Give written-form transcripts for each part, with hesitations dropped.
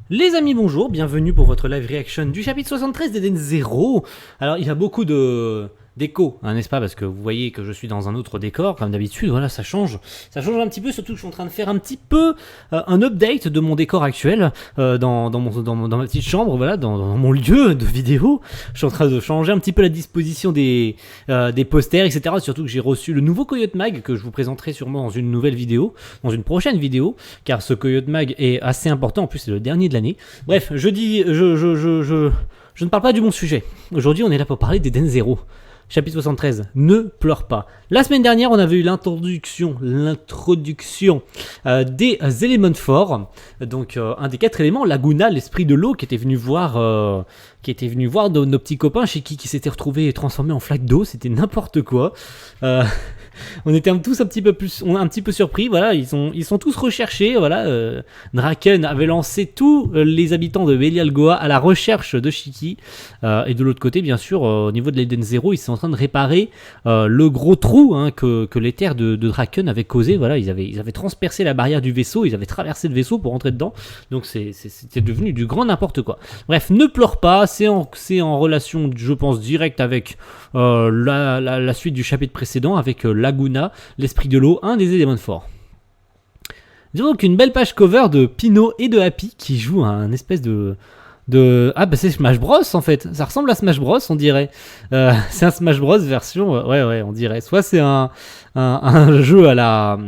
Les amis, bonjour, bienvenue pour votre live reaction du chapitre 73 d'Eden Zero. Alors, il y a beaucoup d'écho, hein, n'est-ce pas? Parce que vous voyez que je suis dans un autre décor, comme d'habitude, voilà, ça change. Ça change un petit peu, surtout que je suis en train de faire un petit peu un update de mon décor actuel dans ma petite chambre, voilà, dans mon lieu de vidéo. Je suis en train de changer un petit peu la disposition des posters, etc. Surtout que j'ai reçu le nouveau Coyote Mag que je vous présenterai sûrement dans une nouvelle vidéo, dans une prochaine vidéo, car ce Coyote Mag est assez important, en plus c'est le dernier de l'année. Bref, je ne parle pas du bon sujet. Aujourd'hui, on est là pour parler d'Eden Zero. Chapitre 73, ne pleure pas. La semaine dernière, on avait eu l'introduction des éléments forts. Donc, un des 4 éléments, Laguna, l'esprit de l'eau, qui était venu voir nos petits copains chez qui s'était retrouvé transformé en flaque d'eau. C'était n'importe quoi. On était un petit peu surpris, voilà, ils sont tous recherchés, voilà. Draken avait lancé tous les habitants de Belial Goa à la recherche de Shiki, et de l'autre côté, bien sûr, au niveau de l'Eden Zero, ils sont en train de réparer le gros trou, hein, que les terres de Draken avaient causé, voilà, ils avaient transpercé la barrière du vaisseau, ils avaient traversé le vaisseau pour rentrer dedans, donc c'était devenu du grand n'importe quoi. Bref, ne pleure pas, c'est en relation, je pense, directe avec la suite du chapitre précédent, avec Laguna, l'esprit de l'eau, un des éléments forts. Donc une belle page cover de Pino et de Happy qui jouent un espèce ah bah c'est Smash Bros en fait, ça ressemble à Smash Bros on dirait. C'est un Smash Bros version, ouais on dirait. Soit c'est un jeu à la...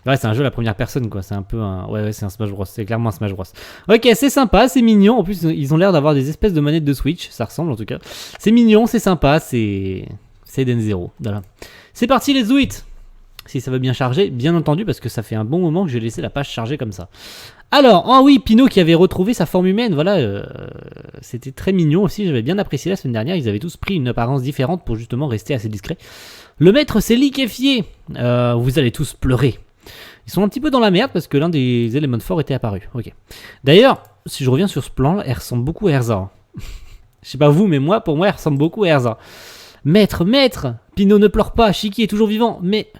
Ouais, c'est un jeu à la première personne, quoi. C'est un peu un... Ouais, c'est un Smash Bros. C'est clairement un Smash Bros. Ok, c'est sympa, c'est mignon. En plus, ils ont l'air d'avoir des espèces de manettes de Switch. Ça ressemble, en tout cas. C'est mignon, c'est sympa, c'est Eden Zero. Voilà. C'est parti, les Zouit. Si ça va bien charger, bien entendu, parce que ça fait un bon moment que j'ai laissé la page charger comme ça. Alors, oh oui, Pino qui avait retrouvé sa forme humaine, voilà, c'était très mignon aussi, j'avais bien apprécié la semaine dernière, ils avaient tous pris une apparence différente pour justement rester assez discret. Le maître s'est liquéfié, vous allez tous pleurer. Ils sont un petit peu dans la merde parce que l'un des éléments forts était apparu. Ok. D'ailleurs, si je reviens sur ce plan, elle ressemble beaucoup à Erza. Je sais pas vous, mais moi, pour moi, elle ressemble beaucoup à Erza. Maître, Pino ne pleure pas, Shiki est toujours vivant, mais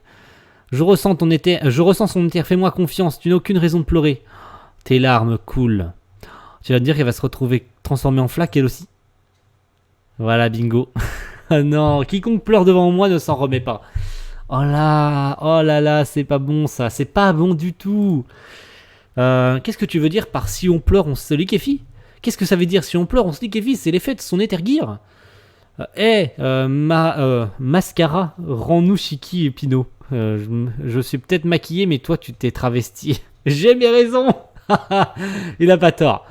je ressens son éther, fais-moi confiance, tu n'as aucune raison de pleurer. Tes larmes coulent. Tu vas te dire qu'elle va se retrouver transformée en flaque elle aussi. Voilà, bingo. Ah non, quiconque pleure devant moi ne s'en remet pas. Oh là là, c'est pas bon ça, c'est pas bon du tout. Qu'est-ce que tu veux dire par si on pleure, on se liquéfie? Qu'est-ce que ça veut dire si on pleure, on se liquéfie? C'est l'effet de son éther-gear. Mascara, rends-nous Shiki et Pino. Je suis peut-être maquillé, mais toi tu t'es travesti. J'ai mes raisons. Il a pas tort.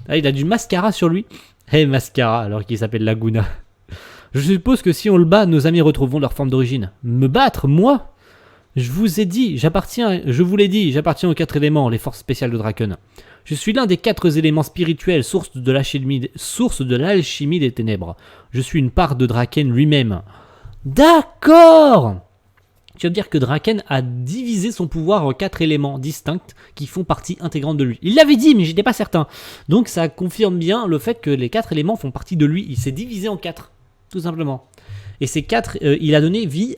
Ah, il a du mascara sur lui. Mascara, alors qu'il s'appelle Laguna. Je suppose que si on le bat, nos amis retrouveront leur forme d'origine. Me battre, moi? Je vous l'ai dit, j'appartiens aux 4 éléments, les forces spéciales de Draken. Je suis l'un des 4 éléments spirituels, source de l'alchimie des ténèbres. Je suis une part de Draken lui-même. D'accord! Tu veux dire que Draken a divisé son pouvoir en 4 éléments distincts qui font partie intégrante de lui. Il l'avait dit, mais j'étais pas certain. Donc ça confirme bien le fait que les 4 éléments font partie de lui. Il s'est divisé en 4, tout simplement. Et ces 4, il a donné vie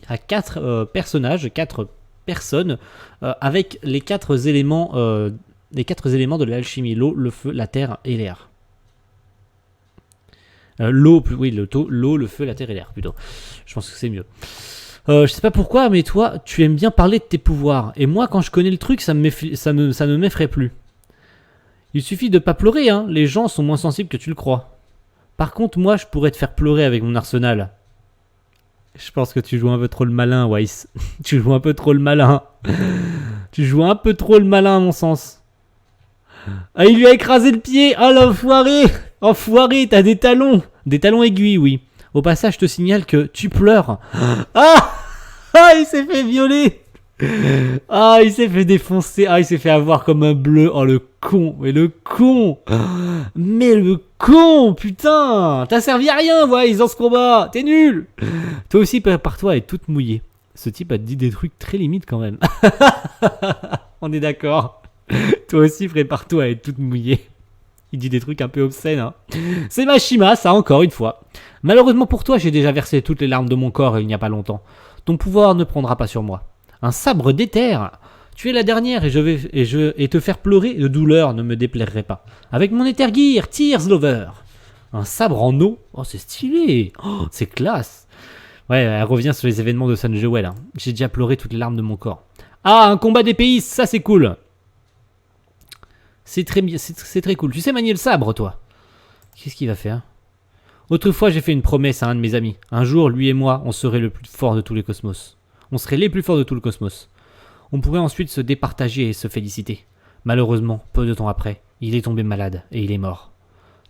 à 4 personnages, 4 personnes, avec les 4 éléments, de l'alchimie, l'eau, le feu, la terre et l'air. L'eau, le feu, la terre et l'air, plutôt. Je pense que c'est mieux. Je sais pas pourquoi, mais toi, tu aimes bien parler de tes pouvoirs. Et moi, quand je connais le truc, ça ne m'effraie plus. Il suffit de pas pleurer, hein. Les gens sont moins sensibles que tu le crois. Par contre, moi, je pourrais te faire pleurer avec mon arsenal. Je pense que tu joues un peu trop le malin, Weiss. Tu joues un peu trop le malin. Tu joues un peu trop le malin, à mon sens. Ah, il lui a écrasé le pied. Ah, l'enfoiré. Enfoiré, t'as des talons. Des talons aiguilles, oui. Au passage, je te signale que tu pleures. Ah, il s'est fait violer. Ah, il s'est fait défoncer. Ah, il s'est fait avoir comme un bleu. Oh, le con. Mais le con. Mais le con, putain. T'as servi à rien, Weiss, dans ce combat. T'es nul. Toi aussi, prépare-toi à être toute mouillée. Ce type a dit des trucs très limites quand même. On est d'accord. Toi aussi, prépare-toi à être toute mouillée. Il dit des trucs un peu obscènes, hein. C'est Mashima, ça, encore une fois. Malheureusement pour toi, j'ai déjà versé toutes les larmes de mon corps il n'y a pas longtemps. Ton pouvoir ne prendra pas sur moi. Un sabre d'éther. Tu es la dernière et te faire pleurer de douleur ne me déplairait pas. Avec mon Ether Gear, Tears Lover. Un sabre en eau. Oh, c'est stylé. Oh, c'est classe. Ouais, elle revient sur les événements de San Joel. Hein. J'ai déjà pleuré toutes les larmes de mon corps. Ah, un combat d'épéistes, ça c'est cool. C'est très cool. Tu sais manier le sabre, toi. Qu'est-ce qu'il va faire? Autrefois, j'ai fait une promesse à un de mes amis. Un jour, lui et moi, on serait le plus fort de tous les cosmos. On serait les plus forts de tout le cosmos. On pourrait ensuite se départager et se féliciter. Malheureusement, peu de temps après, il est tombé malade et il est mort.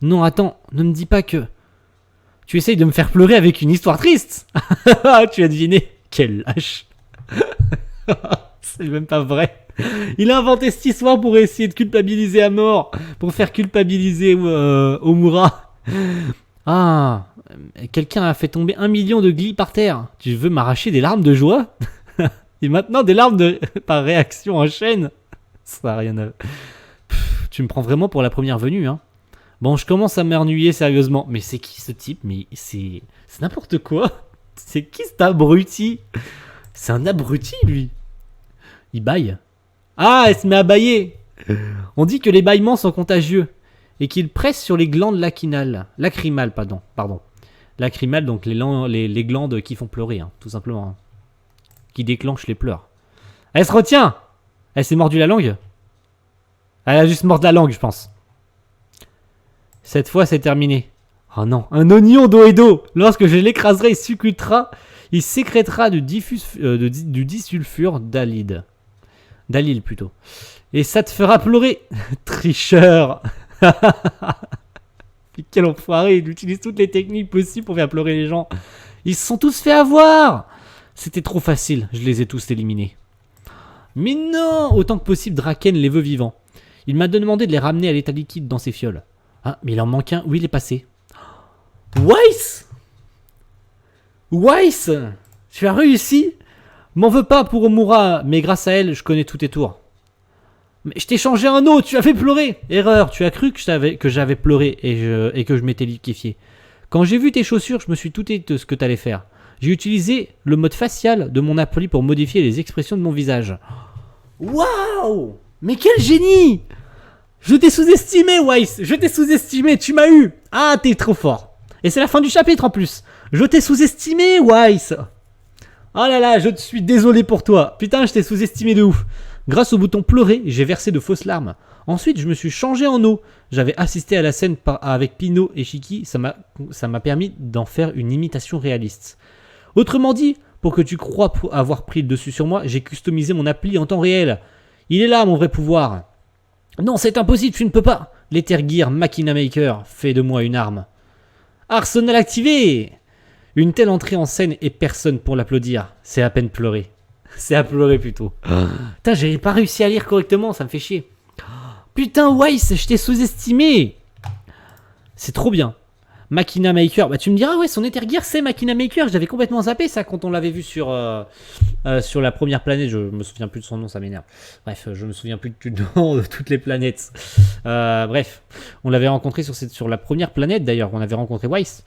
Non, attends, ne me dis pas que... Tu essayes de me faire pleurer avec une histoire triste. Tu as deviné. Quel lâche. C'est même pas vrai. Il a inventé cette histoire pour essayer de culpabiliser à mort. Pour faire culpabiliser Omura. Ah, quelqu'un a fait tomber 1 million de glis par terre. Tu veux m'arracher des larmes de joie? Et maintenant des larmes par réaction en chaîne. Ça n'a rien à... tu me prends vraiment pour la première venue, hein. Bon, je commence à m'ennuyer sérieusement. Mais c'est qui ce type? Mais c'est n'importe quoi. C'est qui cet abruti? C'est un abruti, lui. Il baille. Ah, elle se met à bailler. On dit que les bâillements sont contagieux et qu'ils pressent sur les glandes lacrymales, pardon. Lacrymales, donc les glandes qui font pleurer, hein, tout simplement. Hein. Qui déclenchent les pleurs. Elle se retient. Elle s'est mordue la langue. Elle a juste mordu la langue, je pense. Cette fois, c'est terminé. Oh non, un oignon d'eau et d'eau. Lorsque je l'écraserai, il sécrétera du disulfure d'alide. D'alyle plutôt. Et ça te fera pleurer. Tricheur. Quel enfoiré. Il utilise toutes les techniques possibles pour faire pleurer les gens. Ils se sont tous fait avoir. C'était trop facile. Je les ai tous éliminés. Mais non. Autant que possible, Draken les veut vivants. Il m'a demandé de les ramener à l'état liquide dans ses fioles. Ah, mais il en manque un. Où il est passé? Weiss. Tu as réussi. M'en veux pas pour Omura, mais grâce à elle, je connais tous tes tours. Mais je t'ai changé un eau, tu as fait pleurer. Erreur, tu as cru que j'avais pleuré et que je m'étais liquéfié. Quand j'ai vu tes chaussures, je me suis douté de ce que t'allais faire. J'ai utilisé le mode facial de mon appli pour modifier les expressions de mon visage. Waouh! Mais quel génie! Je t'ai sous-estimé, Weiss. Je t'ai sous-estimé, tu m'as eu. Ah, t'es trop fort. Et c'est la fin du chapitre en plus. Je t'ai sous-estimé, Weiss. Oh là là, je suis désolé pour toi. Putain, je t'ai sous-estimé de ouf. Grâce au bouton pleurer, j'ai versé de fausses larmes. Ensuite, je me suis changé en eau. J'avais assisté à la scène avec Pino et Shiki. Ça m'a permis d'en faire une imitation réaliste. Autrement dit, pour que tu crois avoir pris le dessus sur moi, j'ai customisé mon appli en temps réel. Il est là, mon vrai pouvoir. Non, c'est impossible, tu ne peux pas. L'Ether Gear Machina Maker fait de moi une arme. Arsenal activé. Une telle entrée en scène et personne pour l'applaudir. C'est à peine pleurer. C'est à pleurer plutôt. Putain, j'ai pas réussi à lire correctement, ça me fait chier. Putain, Weiss, je t'ai sous-estimé. C'est trop bien. Machina Maker, bah tu me diras, ouais, son Ether Gear c'est Machina Maker. J'avais complètement zappé ça quand on l'avait vu sur la première planète. Je me souviens plus de son nom, ça m'énerve. Bref, je me souviens plus du nom de toutes les planètes. Bref, on l'avait rencontré sur la première planète d'ailleurs. On avait rencontré Weiss.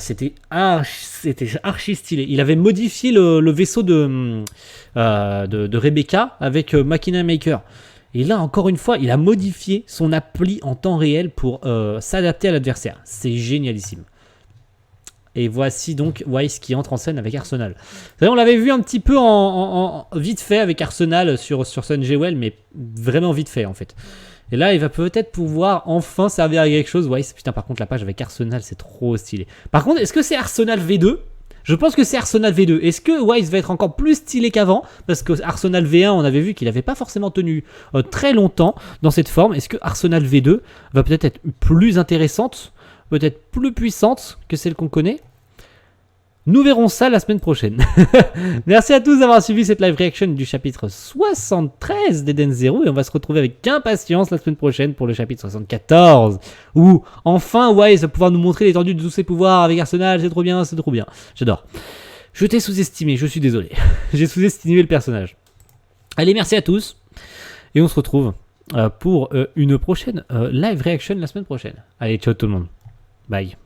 C'était archi stylé. Il avait modifié le vaisseau de Rebecca avec Machina Maker. Et là, encore une fois, il a modifié son appli en temps réel pour s'adapter à l'adversaire. C'est génialissime. Et voici donc Weiss qui entre en scène avec Arsenal. On l'avait vu un petit peu en vite fait avec Arsenal sur San Joel, mais vraiment vite fait en fait. Et là, il va peut-être pouvoir enfin servir à quelque chose. Weiss, putain, par contre, la page avec Arsenal, c'est trop stylé. Par contre, est-ce que c'est Arsenal V2 ? Je pense que c'est Arsenal V2. Est-ce que Weiss va être encore plus stylé qu'avant? Parce que Arsenal V1, on avait vu qu'il n'avait pas forcément tenu très longtemps dans cette forme. Est-ce que Arsenal V2 va peut-être être plus intéressante, peut-être plus puissante que celle qu'on connaît? Nous verrons ça la semaine prochaine. Merci à tous d'avoir suivi cette live reaction du chapitre 73 d'Eden Zero. Et on va se retrouver avec impatience la semaine prochaine pour le chapitre 74. Où enfin Weiss va pouvoir nous montrer l'étendue de tous ses pouvoirs avec Arsenal. C'est trop bien, c'est trop bien. J'adore. Je t'ai sous-estimé, je suis désolé. J'ai sous-estimé le personnage. Allez, merci à tous. Et on se retrouve pour une prochaine live reaction la semaine prochaine. Allez, ciao tout le monde. Bye.